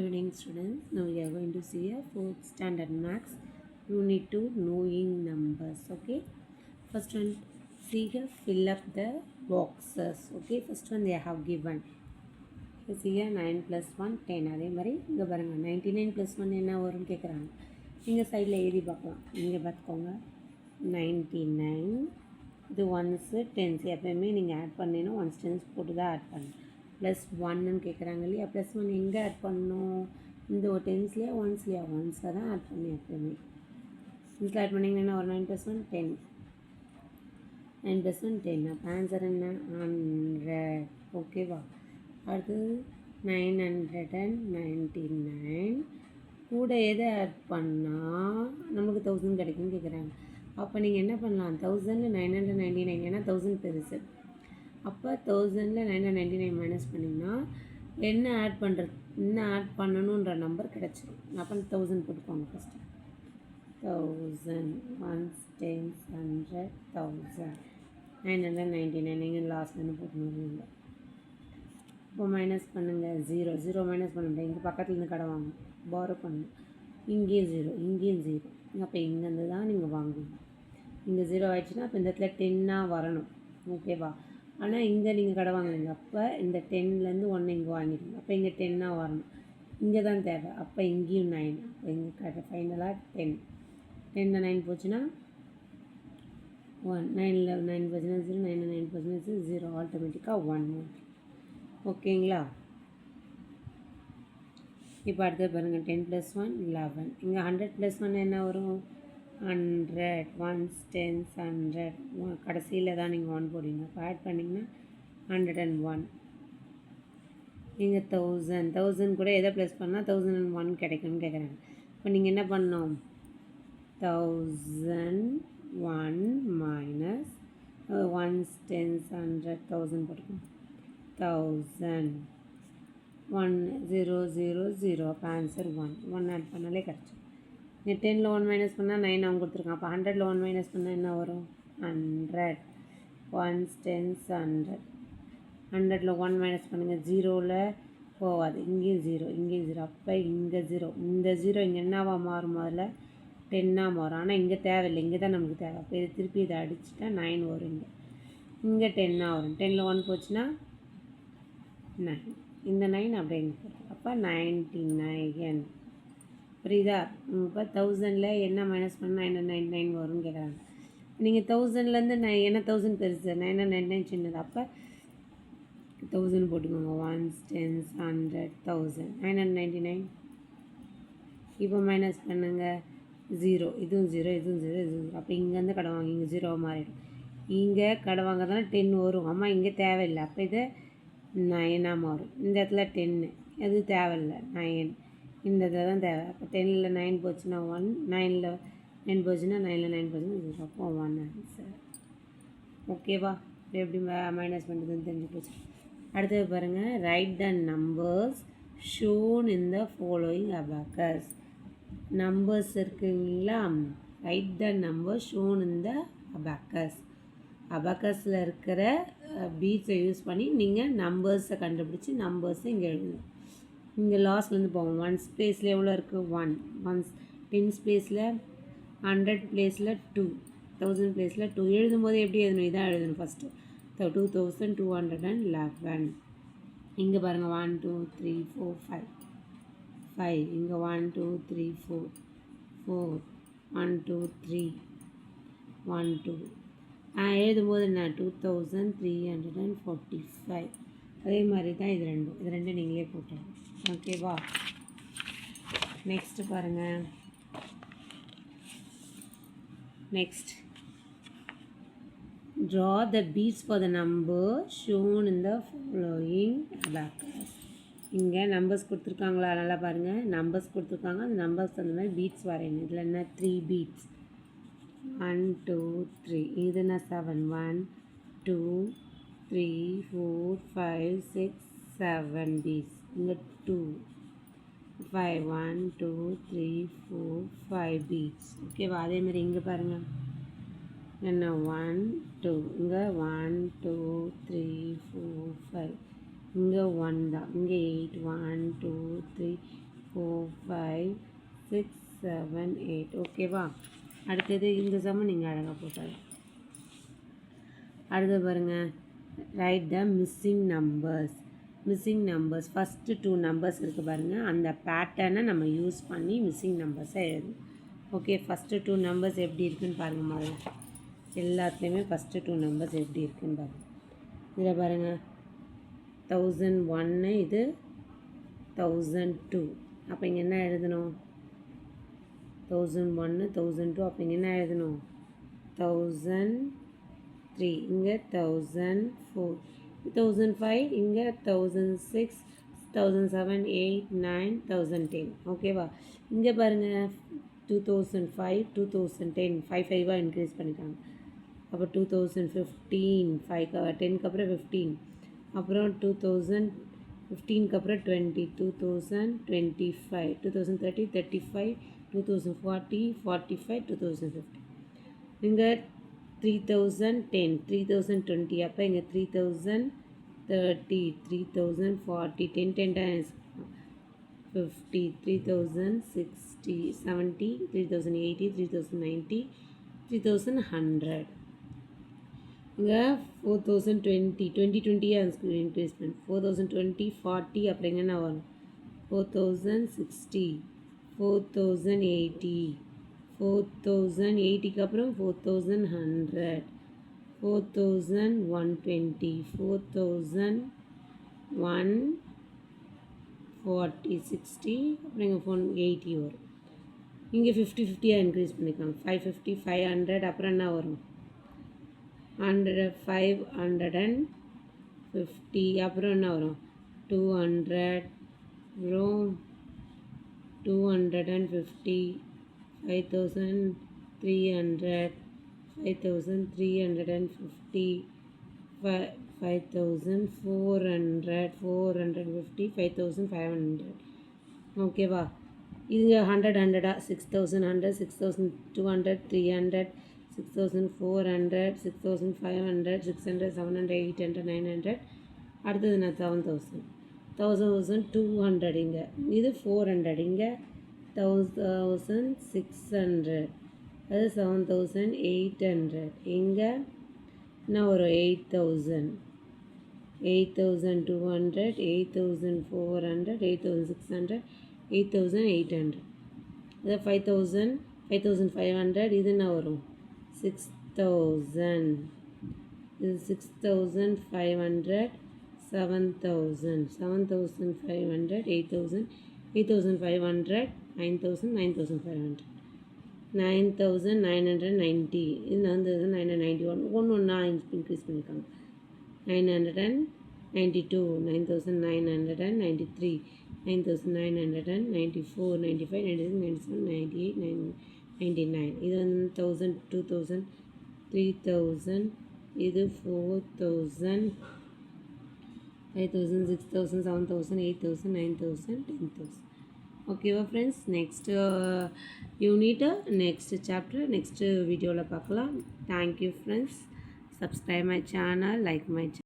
evening students. Now we are going to see a 4th standard maths unit 2 knowing numbers. Okay, first one, see here, fill up the boxes. Okay, first one they have given see here 9 plus 1 10. அதே மாதிரி இங்கே பாருங்கள் 99 plus 1 என்ன வரும்னு கேட்குறாங்க. இங்கே சைடில் எழுதி பார்க்கலாம். இங்கே பார்த்துக்கோங்க 99, இது ஒன்ஸு டென்ஸ். எப்போயுமே நீங்கள் ஆட் பண்ணினா ஒன்ஸ் டென்ஸ் போட்டு தான் ஆட் பண்ணணும். ப்ளஸ் ஒன்னு கேட்குறாங்க இல்லையா, ப்ளஸ் ஒன் எங்கே ஆட் பண்ணணும், இந்த ஒரு டென்ஸ்லையா ஒன்ஸ்லையா, ஒன்ஸாக தான் ஆட் பண்ணி எப்போயுமே. இதில் ஆட் பண்ணிங்கன்னா ஒரு 9 + 1 10, 9 + 1 10. அப்போ ஆன்சர் என்ன 100. ஓகேவா, அடுத்தது 999 கூட எதை ஆட் பண்ணால் நமக்கு 1000 கிடைக்கும்னு கேட்குறாங்க. அப்போ நீங்கள் என்ன பண்ணலாம், 1000ல் 999, ஏன்னா 1000 பெருசு. அப்போ 1000ல் 999 மைனஸ் பண்ணிங்கன்னா என்ன ஆட் பண்ணணுன்ற நம்பர் கிடச்சிடும். அப்போ 1000 போட்டுக்கோங்க ஃபஸ்ட்டு. 1000 ஒன்ஸ் டென்ஸ் 100 1000 999 நீங்கள் லாஸ்ட்லேருந்து போட்டுருவீங்க. இப்போ மைனஸ் பண்ணுங்கள் 0 மைனஸ் பண்ண முடியாது. இங்கே பக்கத்துலேருந்து கடை வாங்க பாரோ பண்ணணும். இங்கேயும் 0 இங்கேயும் 0. அப்போ இங்கேருந்து தான் நீங்கள் வாங்கணும். இங்கே 0 ஆகிடுச்சுன்னா அப்போ இந்த இடத்துல 10ஆக வரணும். ஓகேவா, ஆனால் இங்கே நீங்கள் கடை வாங்குறீங்க. அப்போ இந்த 10லேருந்து 1 இங்கே வாங்கிடுங்க. அப்போ இங்கே 10ஆக வரணும். இங்கே தான் தேவை. அப்போ இங்கேயும் 9. அப்போ இங்கே கடை ஃபைனலாக 10. 10ல் 9 போச்சுன்னா 1, 9ல் 9 போச்சுன்னா 0, 9ல் 9 போச்சுன்னா 0, ஆட்டோமேட்டிக்காக 1. ஓகேங்களா, இப்போ அடுத்து பாருங்கள் 10 + 1 11. இங்கே 100 + 1 என்ன வரும் 100, ஒன்ஸ் டென்ஸ் 100, கடைசியில் தான் நீங்கள் 1 போடுவீங்க. அப்போ ஆட் பண்ணிங்கன்னா 101. இங்கே 1000 கூட எதை ப்ளஸ் பண்ணால் 1001 கிடைக்கும்னு கேட்குறாங்க. இப்போ நீங்கள் என்ன பண்ணணும், 1001 மைனஸ் ஒன்ஸ் டென்ஸ் 100 1000 போட்டுக்கணும். 1000 1 0 0 0. அப்போ ஆன்சர் 1 ஆட் பண்ணாலே கிடச்சிடும். இங்கே 10ல் 1 மைனஸ் பண்ணால் 9 அவங்க கொடுத்துருக்கான். அப்போ 100ல் 1 மைனஸ் பண்ணால் என்ன வரும் 100, ஒன்ஸ் டென்ஸ் 100. 100ல் 1 மைனஸ் பண்ணுங்கள், 0ல் போகாது. இங்கேயும் 0 இங்கேயும் 0. அப்போ இங்கே 0, இந்த 0 இங்கே என்னவா மாறும், முதல்ல 10ஆக மாறும். ஆனால் இங்கே தேவையில்லை, இங்கே தான் நமக்கு தேவை. அப்போ இது திருப்பி இதை அடிச்சுட்டா 9 வரும். இங்கே 10ஆக வரும். 10ல் 1 போச்சுன்னா 9, இந்த 9 அப்படியே இங்கே போகும். அப்போ 99. புரியுதா, இப்போ 1000ல் என்ன மைனஸ் பண்ணால் 999 வரும்னு கேட்குறாங்க. நீங்கள் 1000லேருந்து என்ன 1000 பெருசு, 999 சின்னது. அப்போ 1000 போட்டுக்கோங்க. Once tense 100 1000 999. இப்போ மைனஸ் பண்ணுங்கள் 0, இதுவும் 0 இதுவும் 0 இதுவும் 0. அப்போ இங்கேருந்து கடை வாங்க, இங்கே 0 மாறிடும். இங்கே கடை வாங்க தானே 10 வரும். அம்மா இங்கே தேவையில்லை. அப்போ இது 9ஆக மாறும். இந்த இடத்துல 10 அது தேவையில்லை, 9 இந்த இதில் தான் தேவை. அப்போ 10ல் 9 போச்சுன்னா 1, 9ல் 9 போச்சுன்னா 9ல் 9 போச்சுன்னா 0. அப்போ 1 ஆன்சர். ஓகேவா, எப்படி மைனஸ் பண்ணுறதுன்னு தெரிஞ்சு போச்சு. அடுத்தது பாருங்கள், right the numbers shown in the following abacus. Numbers இருக்குங்களா, right the number shown in the abacus. அபாக்கஸில் இருக்கிற பீட்ஸை யூஸ் பண்ணி நீங்கள் நம்பர்ஸை கண்டுபிடிச்சி நம்பர்ஸை இங்கே எழுதணும். இங்கே லாஸ்ட்லேருந்து போவோம். 1 பிளேஸில் எவ்வளோ இருக்குது 1, ஒன்ஸ் 10 பிளேஸில் 100 பிளேஸில் 2, 1000 பிளேஸில் 2. எழுதும்போது எப்படி எழுதணும், இதான் எழுதணும் ஃபஸ்ட்டு. 2211. இங்கே பாருங்கள் 1 2 3 4 5 5. இங்கே 1 2 3 4 4 1 2 3 1 2. எழுதும்போது என்ன 2345. அதே மாதிரி தான் இது ரெண்டும் நீங்களே போட்டோம். ஓகேவா, நெக்ஸ்ட்டு பாருங்கள். Next, draw the beads for the number shown in the following abacus. இங்கே நம்பர்ஸ் கொடுத்துருக்காங்களா, நல்லா பாருங்கள். நம்பர்ஸ் கொடுத்துருக்காங்க, அந்த நம்பர்ஸ் அந்த மாதிரி பீட்ஸ் வரையணும். இதில் என்ன 3 பீட்ஸ் 1 2 3. இதுனா 7 1 2 3 4 5 6 7 பீட்ஸ். இங்கே 2 5 1 2 3 4 5 பீட்ஸ். ஓகேவா, அதேமாதிரி இங்கே பாருங்கள் என்ன 1 2. இங்கே 1 2 3 4 5. இங்கே 1 தான். இங்கே 8 1 2 3 6 7 8 ஓகேவா. அடுத்தது இந்த சம்மு நீங்கள் அழகாக போட்டாரு. அடுத்து பாருங்கள், ரைட் த மிஸ்ஸிங் நம்பர்ஸ் ஃபஸ்ட்டு 2 நம்பர்ஸ் இருக்குது பாருங்கள். அந்த பேட்டர்னை நம்ம யூஸ் பண்ணி மிஸ்ஸிங் நம்பர்ஸை எழுதணும். ஓகே, ஃபஸ்ட்டு 2 நம்பர்ஸ் எப்படி இருக்குதுன்னு பாருங்கள். முதல்ல எல்லாத்துலேயுமே ஃபஸ்ட்டு 2 நம்பர்ஸ் எப்படி இருக்குதுன்னு பாருங்கள். இதில் பாருங்கள் 1001, இது 1002. அப்போ இங்கே என்ன எழுதணும்? 1001 1002. அப்போ இங்கே என்ன எழுதணும்? 1003. இங்கே 1004 1005. இங்கே 1006 1007 8 9 1010. ஓகேவா. இங்கே பாருங்கள் 2005 2010 5 இன்க்ரீஸ் பண்ணிக்காங்க. அப்போ 2015 5 10க்கு அப்புறம் 15, அப்புறம் 2015க்கு அப்புறம் 20 2025 2030 35 2040 45 2050. இங்கே 3010 3020. அப்போ இங்கே 3030 3040 10 10 times 50 3060 70 3080 3090 3100. இங்கே 4020 2020 இன்க்ரீஸ்மெண்ட் 4020 40. அப்புறம் என்ன வரும்? 4060 4080 4080க்கு அப்புறம் 4100 4120 4140 60. அப்புறம் இங்கே 80 வரும். இங்கே 50 50 இன்க்ரீஸ் பண்ணிக்கலாம். 550 500. அப்புறம் என்ன வரும்? 100 550. அப்புறம் என்ன வரும்? 200. அப்புறம் 250 5300 5350 5400 450 5500. ஓகேவா. இது 100 100 6100 6200 300 6400 6500 600 700 800 900. அடுத்தது நான் 1000 1200. இங்கே இது 400. இங்கே 1600. அது 7800. இங்கே என்ன வரும்? 8000 8200 8400 8600 8800. அது 5000 5500. இது என்ன வரும்? 6000. இது 6500 7000 7500 8000 8500 9000 9500 9990. இது வந்து 991 ஒன்று ஒன்றா இன்க்ரீஸ் பண்ணியிருக்காங்க. 992 9993 9994 95 96 97 98 99. இது வந்து 1000 2000 3000. இது 4000 5000 6000 7000 8000 9000 10000. ஓகேவா friends. Next unit next chapter next வீடியோவில் பார்க்கலாம். Thank you friends. Subscribe my channel, like my channel.